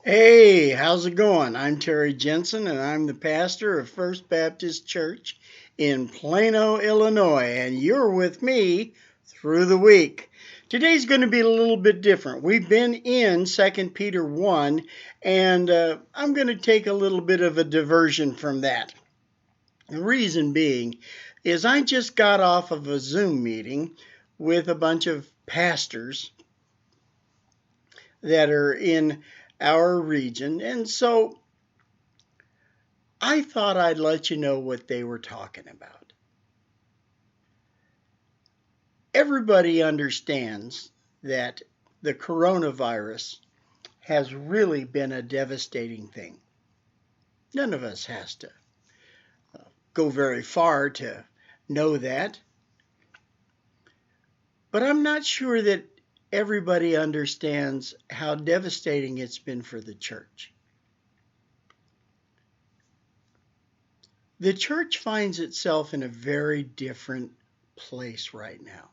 Hey, how's it going? I'm Terry Jensen, and I'm the pastor of First Baptist Church in Plano, Illinois, and you're with me through the week. Today's going to be a little bit different. We've been in Second Peter 1, and I'm going to take a little bit of a diversion from that. The reason being is I just got off of a Zoom meeting with a bunch of pastors that are in our region, and so I thought I'd let you know what they were talking about. Everybody understands that the coronavirus has really been a devastating thing. None of us has to go very far to know that. But I'm not sure that everybody understands how devastating it's been for the church. The church finds itself in a very different place right now.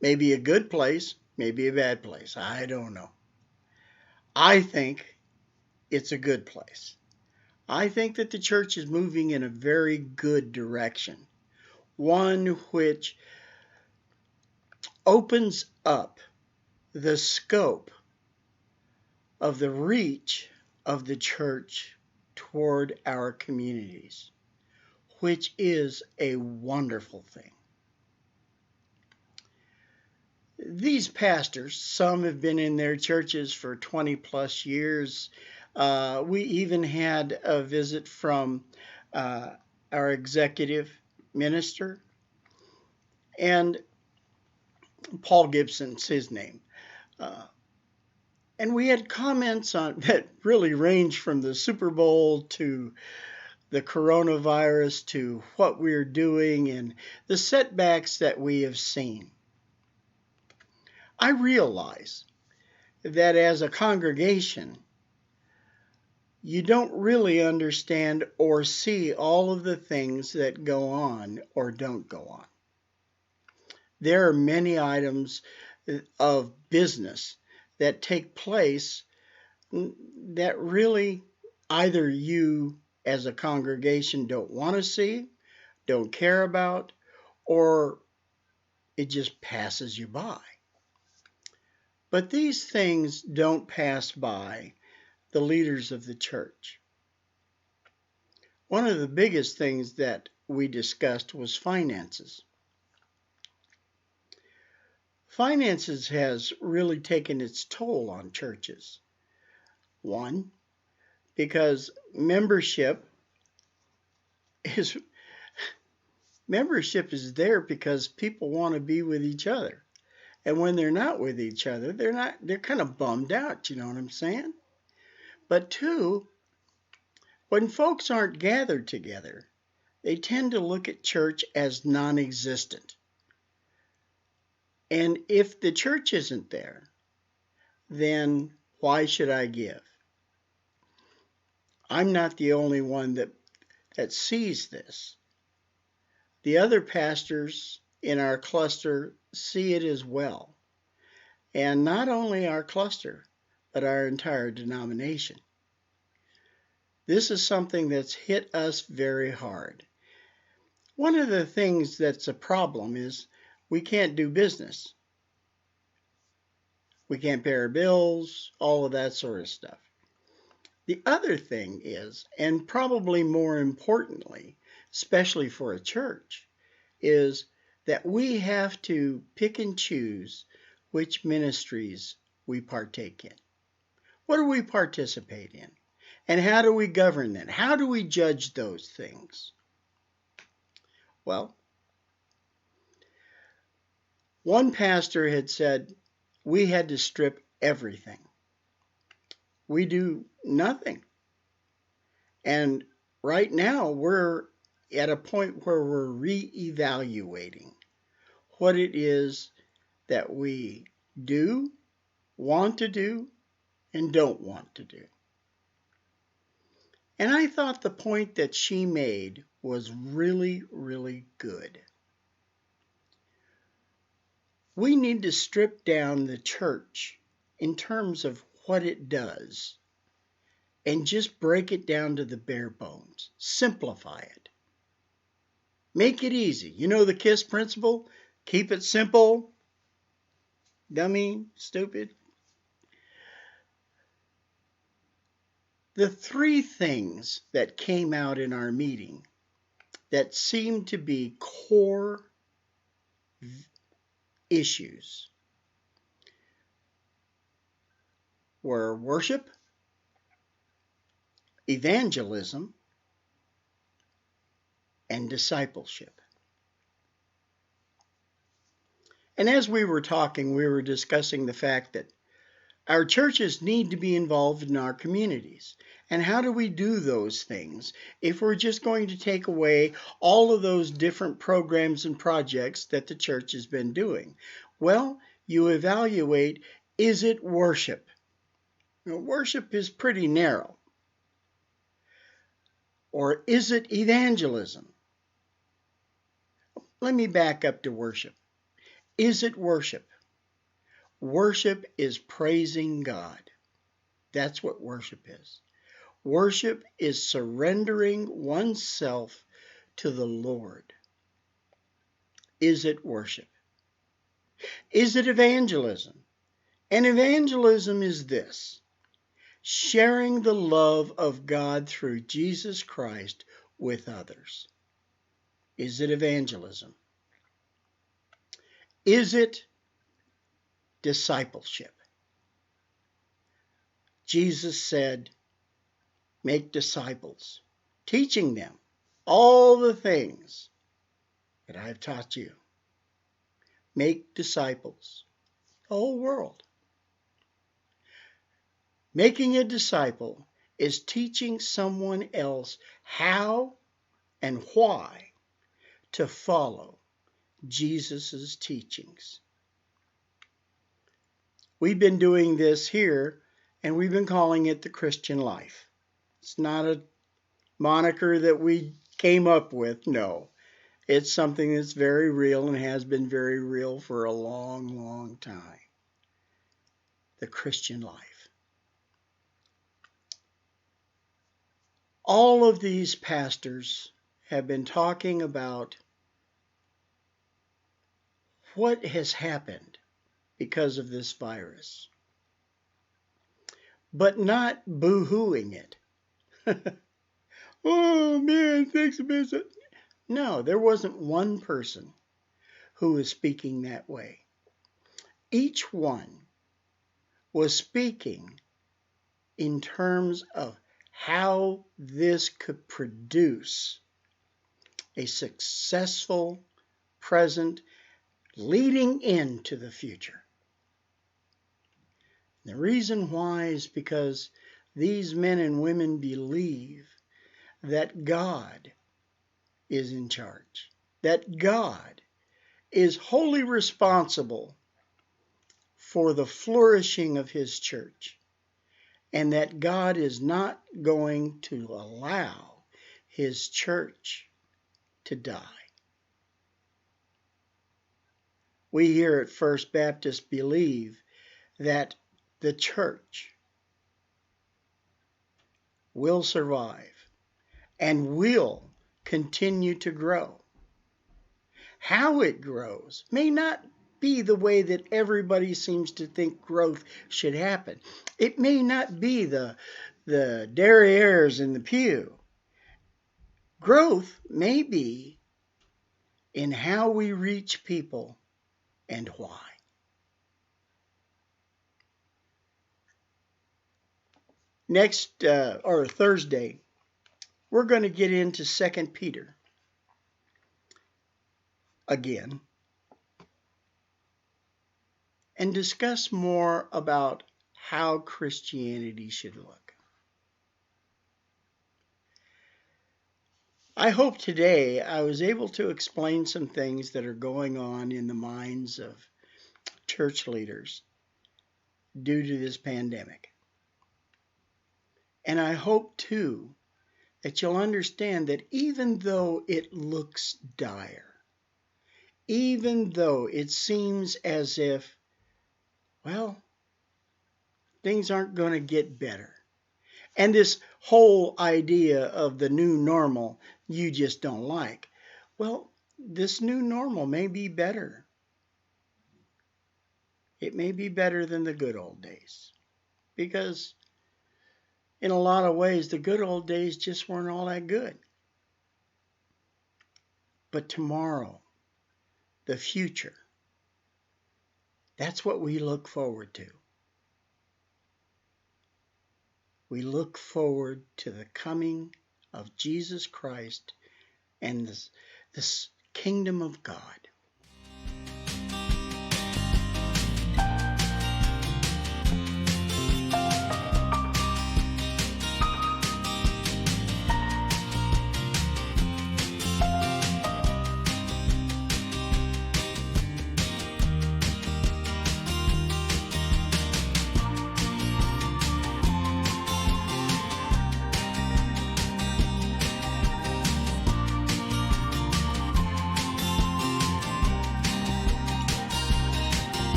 Maybe a good place, maybe a bad place. I don't know. I think it's a good place. I think that the church is moving in a very good direction, one which opens up the scope of the reach of the church toward our communities, which is a wonderful thing. These pastors, some have been in their churches for 20 plus years. We even had a visit from our executive minister, and Paul Gibson's his name. Uh, and we had comments on that really ranged from the Super Bowl to the coronavirus to what we're doing and the setbacks that we have seen. I realize that as a congregation, you don't really understand or see all of the things that go on or don't go on. There are many items of business that take place that really either you as a congregation don't want to see, don't care about, or it just passes you by. But these things don't pass by the leaders of the church. One of the biggest things that we discussed was finances. Finances has really taken its toll on churches. One, because is membership is there because people want to be with each other. And when they're not with each other, they're kind of bummed out, you know what I'm saying? But two, when folks aren't gathered together, they tend to look at church as non-existent. And if the church isn't there, then why should I give? I'm not the only one that sees this. The other pastors in our cluster see it as well. And not only our cluster, but our entire denomination. This is something that's hit us very hard. One of the things that's a problem is we can't do business. We can't pay our bills, all of that sort of stuff. The other thing is, and probably more importantly, especially for a church, is that we have to pick and choose which ministries we partake in. What do we participate in? And how do we govern that? How do we judge those things? Well, one pastor had said we had to strip everything. We do nothing. And right now we're at a point where we're reevaluating what it is that we do, want to do, and don't want to do. And I thought the point that she made was really, really good. We need to strip down the church in terms of what it does and just break it down to the bare bones. Simplify it. Make it easy. You know the KISS principle? Keep it simple. Dummy, stupid. The three things that came out in our meeting that seemed to be core issues were worship, evangelism, and discipleship. And as we were talking, we were discussing the fact that our churches need to be involved in our communities. And how do we do those things if we're just going to take away all of those different programs and projects that the church has been doing? Well, you evaluate, is it worship? Now, worship is pretty narrow. Or is it evangelism? Let me back up to worship. Is it worship? Worship is praising God. That's what worship is. Worship is surrendering oneself to the Lord. Is it worship? Is it evangelism? And evangelism is this: sharing the love of God through Jesus Christ with others. Is it evangelism? Is it discipleship? Jesus said, make disciples, teaching them all the things that I've taught you. Make disciples, the whole world. Making a disciple is teaching someone else how and why to follow Jesus' teachings. We've been doing this here, and we've been calling it the Christian life. It's not a moniker that we came up with, no. It's something that's very real and has been very real for a long, long time. The Christian life. All of these pastors have been talking about what has happened because of this virus, but not boo-hooing it. Oh man, thanks a bit. No, there wasn't one person who was speaking that way. Each one was speaking in terms of how this could produce a successful present leading into the future. The reason why is because these men and women believe that God is in charge, that God is wholly responsible for the flourishing of His church, and that God is not going to allow His church to die. We here at First Baptist believe that the church will survive and will continue to grow. How it grows may not be the way that everybody seems to think growth should happen. It may not be the derrieres in the pew. Growth may be in how we reach people and why. Next, or Thursday, we're going to get into 2 Peter again and discuss more about how Christianity should look. I hope today I was able to explain some things that are going on in the minds of church leaders due to this pandemic. And I hope too that you'll understand that even though it looks dire, even though it seems as if, well, Things aren't going to get better. And this whole idea of the new normal you just don't like. Well, this new normal may be better. It may be better than the good old days. Because in a lot of ways, the good old days just weren't all that good. But tomorrow, the future, that's what we look forward to. We look forward to the coming of Jesus Christ and this kingdom of God.